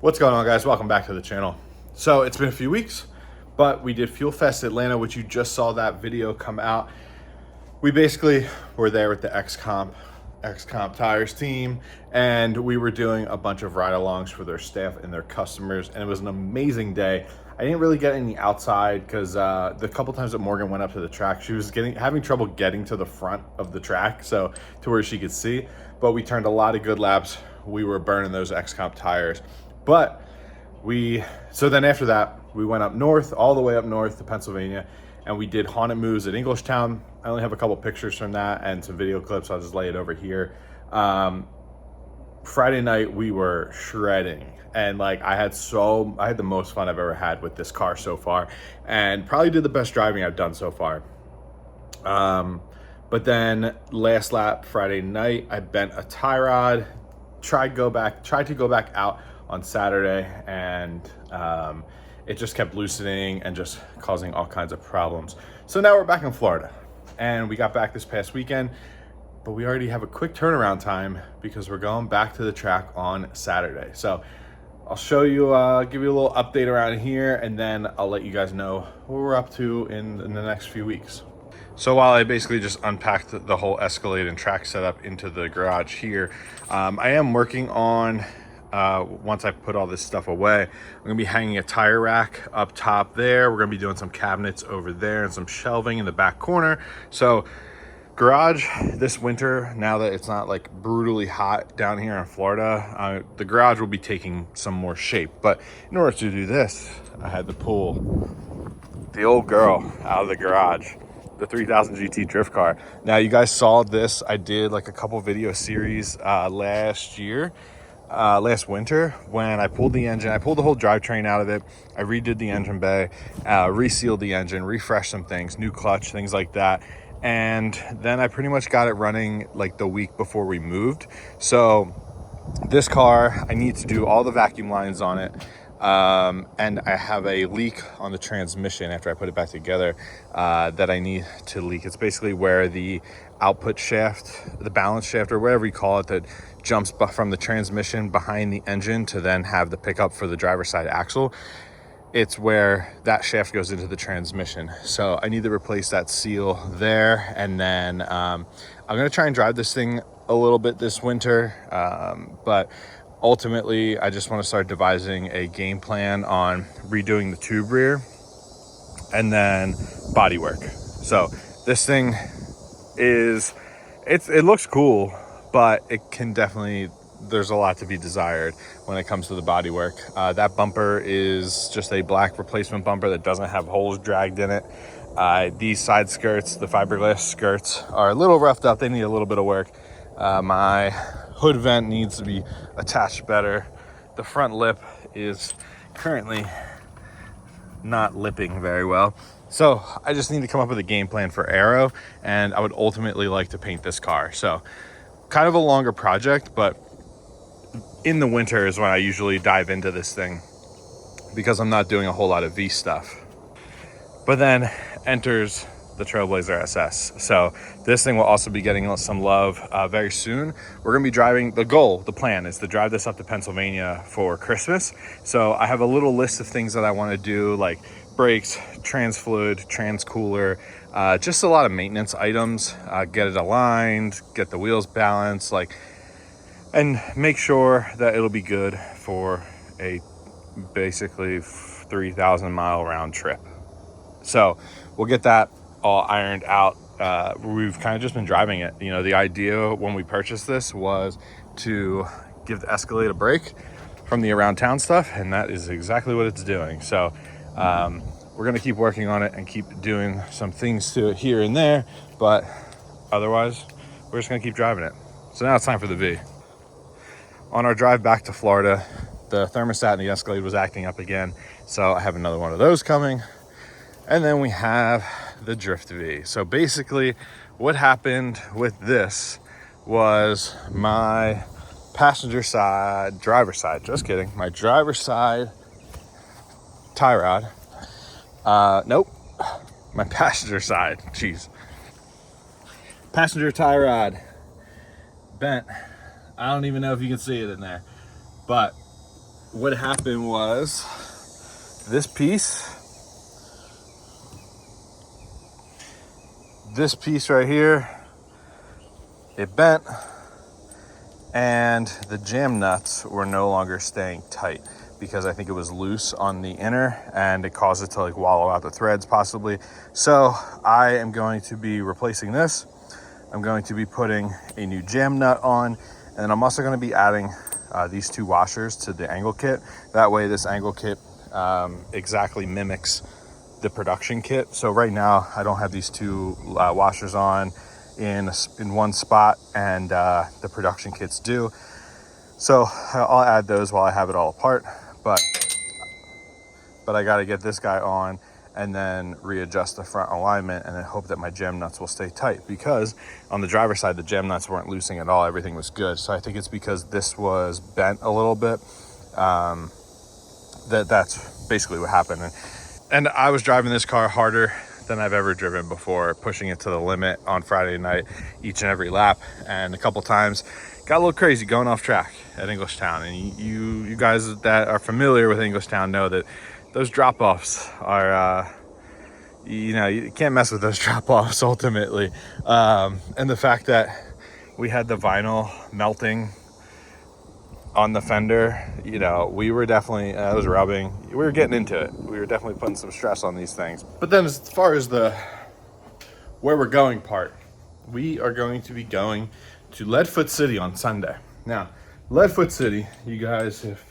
What's going on, guys? Welcome back to the channel. So it's been a few weeks, but we did Fuel Fest Atlanta, which you just saw that video come out. We basically were there with the X-Comp Tires team, and we were doing a bunch of ride-alongs for their staff and their customers, and it was an amazing day. I didn't really get any outside because the couple times that Morgan went up to the track, she was having trouble getting to the front of the track, so to where she could see, but we turned a lot of good laps. We were burning those X-Comp tires. But so then after that, we went up north, all the way up north to Pennsylvania, and we did haunted moves at Englishtown. I only have a couple pictures from that and some video clips. I'll just lay it over here. Friday night, we were shredding, and like I had the most fun I've ever had with this car so far, and probably did the best driving I've done so far. But then last lap Friday night, I bent a tie rod, tried to go back out on Saturday, and it just kept loosening and just causing all kinds of problems. So now we're back in Florida, and we got back this past weekend, but we already have a quick turnaround time because we're going back to the track on Saturday. So I'll show you, give you a little update around here, and then I'll let you guys know what we're up to in the next few weeks. So while I basically just unpacked the whole Escalade and track setup into the garage here, I am working on, once I put all this stuff away, I'm gonna be hanging a tire rack up top there. We're gonna be doing some cabinets over there and some shelving in the back corner. So garage this winter, now that it's not like brutally hot down here in Florida, the garage will be taking some more shape. But in order to do this, I had to pull the old girl out of the garage, the 3000 GT drift car. Now you guys saw this, I did like a couple video series last winter when I pulled the engine. I pulled the whole drivetrain out of it. I redid the engine bay, resealed the engine, refreshed some things, new clutch, things like that. And then I pretty much got it running like the week before we moved. So this car, I need to do all the vacuum lines on it. And I have a leak on the transmission after I put it back together that I need to leak. It's basically where the output shaft, the balance shaft, or whatever you call it, that jumps from the transmission behind the engine to then have the pickup for the driver's side axle. It's where that shaft goes into the transmission. So I need to replace that seal there. And then I'm going to try and drive this thing a little bit this winter. But ultimately, I just want to start devising a game plan on redoing the tube rear and then bodywork. So this thing it looks cool, but it can definitely, there's a lot to be desired when it comes to the bodywork. That bumper is just a black replacement bumper that doesn't have holes dragged in it. These side skirts, the fiberglass skirts, are a little roughed up. They need a little bit of work. My hood vent needs to be attached better. The front lip is currently not lipping very well. So I just need to come up with a game plan for aero, and I would ultimately like to paint this car. So kind of a longer project, but in the winter is when I usually dive into this thing because I'm not doing a whole lot of V stuff. But then enters the Trailblazer SS. So this thing will also be getting some love very soon. We're gonna be driving, the plan is to drive this up to Pennsylvania for Christmas. So I have a little list of things that I wanna do, like brakes, trans fluid, trans cooler, just a lot of maintenance items, get it aligned, get the wheels balanced, and make sure that it'll be good for a basically 3,000 mile round trip. So we'll get that all ironed out. We've kind of just been driving it. You know, the idea when we purchased this was to give the Escalade a break from the around town stuff, and that is exactly what it's doing. So we're gonna keep working on it and keep doing some things to it here and there, but otherwise we're just gonna keep driving it. So now it's time for the V. On our drive back to Florida, the thermostat in the Escalade was acting up again, so I have another one of those coming. And then we have the Drift V. So basically what happened with this was my passenger side, driver's side, just kidding, my driver's side tie rod, nope, my passenger side, jeez, passenger tie rod bent. I don't even know if you can see it in there, but what happened was this piece right here, it bent, and the jam nuts were no longer staying tight because I think it was loose on the inner and it caused it to like wallow out the threads possibly. So I am going to be replacing this. I'm going to be putting a new jam nut on, and I'm also going to be adding these 2 washers to the angle kit. That way this angle kit exactly mimics the production kit. So right now I don't have these 2 washers on in one spot, and the production kits do. So I'll add those while I have it all apart, but I got to get this guy on and then readjust the front alignment and then hope that my jam nuts will stay tight, because on the driver's side the jam nuts weren't loosening at all. Everything was good. So I think it's because this was bent a little bit. That's basically what happened. And I was driving this car harder than I've ever driven before, pushing it to the limit on Friday night each and every lap, and a couple times got a little crazy going off track at Englishtown. And you guys that are familiar with Englishtown know that those drop-offs are you can't mess with those drop-offs ultimately. And the fact that we had the vinyl melting on the fender, we were definitely, it was rubbing. We were getting into it. We were definitely putting some stress on these things. But then as far as the where we're going part, we are going to be going to Leadfoot City on Sunday. Now, Leadfoot City, you guys, if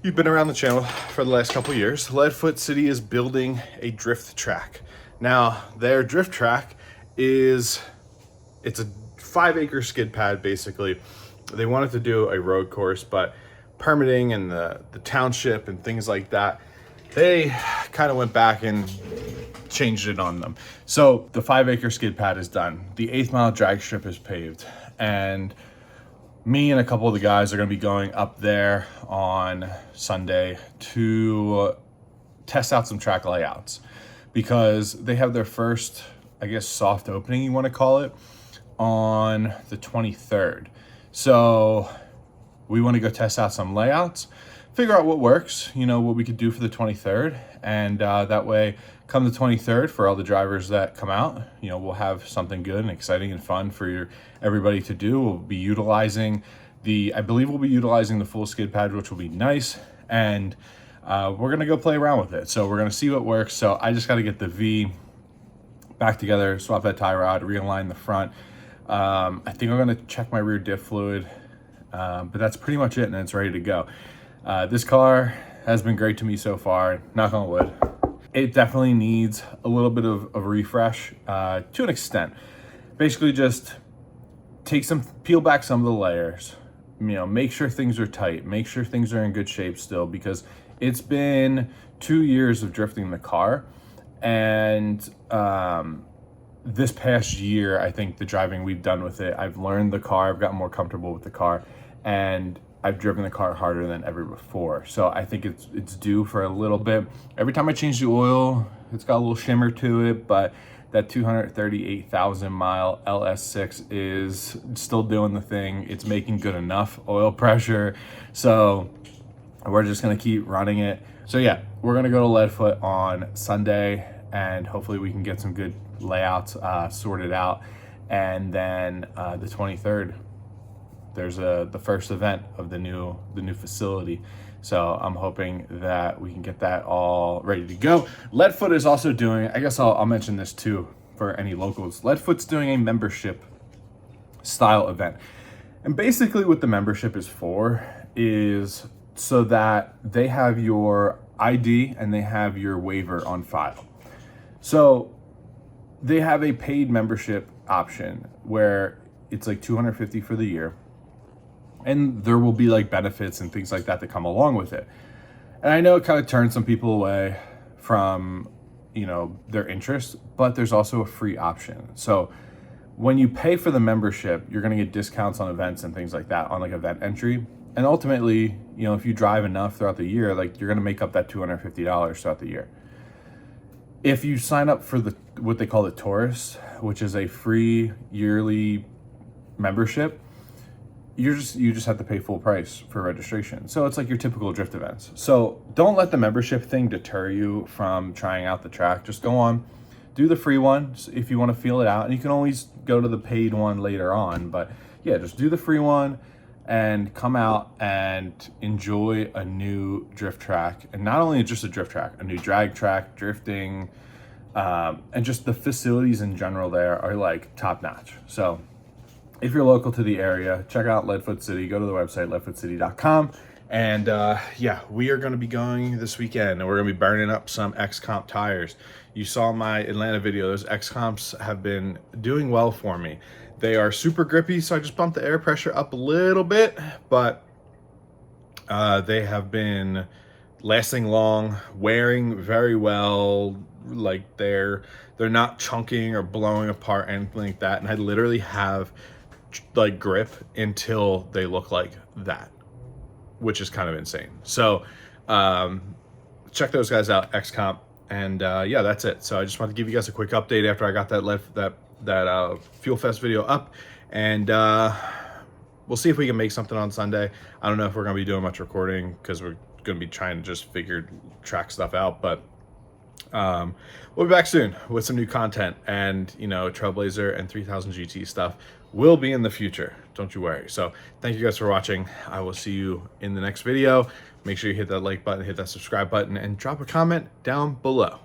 you've been around the channel for the last couple of years, Leadfoot City is building a drift track. Now, their drift track it's a 5-acre skid pad, basically. They wanted to do a road course, but permitting and the township and things like that, they kind of went back and changed it on them. So the 5-acre skid pad is done. The 1/8 mile drag strip is paved, and me and a couple of the guys are going to be going up there on Sunday to test out some track layouts, because they have their first, I guess, soft opening, you want to call it, on the 23rd. So we want to go test out some layouts, figure out what works, what we could do for the 23rd. And that way, come the 23rd, for all the drivers that come out, we'll have something good and exciting and fun for everybody to do. We'll be utilizing I believe we'll be utilizing the full skid pad, which will be nice. And we're going to go play around with it. So we're going to see what works. So I just got to get the V back together, swap that tie rod, realign the front. I think I'm going to check my rear diff fluid, but that's pretty much it, and it's ready to go. This car has been great to me so far, knock on wood. It definitely needs a little bit of a refresh to an extent. Basically just peel back some of the layers, make sure things are tight, make sure things are in good shape still, because it's been 2 years of drifting the car. And this past year, I think the driving we've done with it, I've learned the car, I've gotten more comfortable with the car, and I've driven the car harder than ever before. So I think it's due for a little bit. Every time I change the oil, it's got a little shimmer to it, but that 238,000 mile LS6 is still doing the thing. It's making good enough oil pressure. So we're just gonna keep running it. So yeah, we're gonna go to Leadfoot on Sunday, and hopefully we can get some good layouts sorted out. And then the 23rd, there's the first event of the new facility. So I'm hoping that we can get that all ready to go. Leadfoot is also doing, I guess I'll mention this too for any locals. Leadfoot's doing a membership style event. And basically what the membership is for is so that they have your ID and they have your waiver on file. So they have a paid membership option where it's like $250 for the year. And there will be like benefits and things like that that come along with it. And I know it kind of turns some people away from, their interest, but there's also a free option. So when you pay for the membership, you're going to get discounts on events and things like that on like event entry. And ultimately, if you drive enough throughout the year, like you're going to make up that $250 throughout the year. If you sign up for what they call the Tourist, which is a free yearly membership, you just have to pay full price for registration. So it's like your typical drift events. So don't let the membership thing deter you from trying out the track. Just go on, do the free one if you want to feel it out, and you can always go to the paid one later on. But yeah, just do the free one and come out and enjoy a new drift track. And not only just a drift track, a new drag track, drifting, and just the facilities in general there are like top notch. So if you're local to the area, check out Leadfoot City. Go to the website, leadfootcity.com. And yeah, we are going to be going this weekend, and we're going to be burning up some X-Comp tires. You saw my Atlanta video. Those X-Comps have been doing well for me. They are super grippy, so I just bumped the air pressure up a little bit, but they have been lasting long, wearing very well. Like they're not chunking or blowing apart, anything like that. And I literally have like grip until they look like that, which is kind of insane. So check those guys out, X-Comp. And yeah, that's it. So I just wanted to give you guys a quick update after I got that Fuel Fest video up. And we'll see if we can make something on Sunday. I don't know if we're gonna be doing much recording because we're gonna be trying to just figure track stuff out, but we'll be back soon with some new content. And you know, Trailblazer and 3000 GT stuff will be in the future, don't you worry. So thank you guys for watching. I will see you in the next video. Make sure you hit that like button, hit that subscribe button, and drop a comment down below.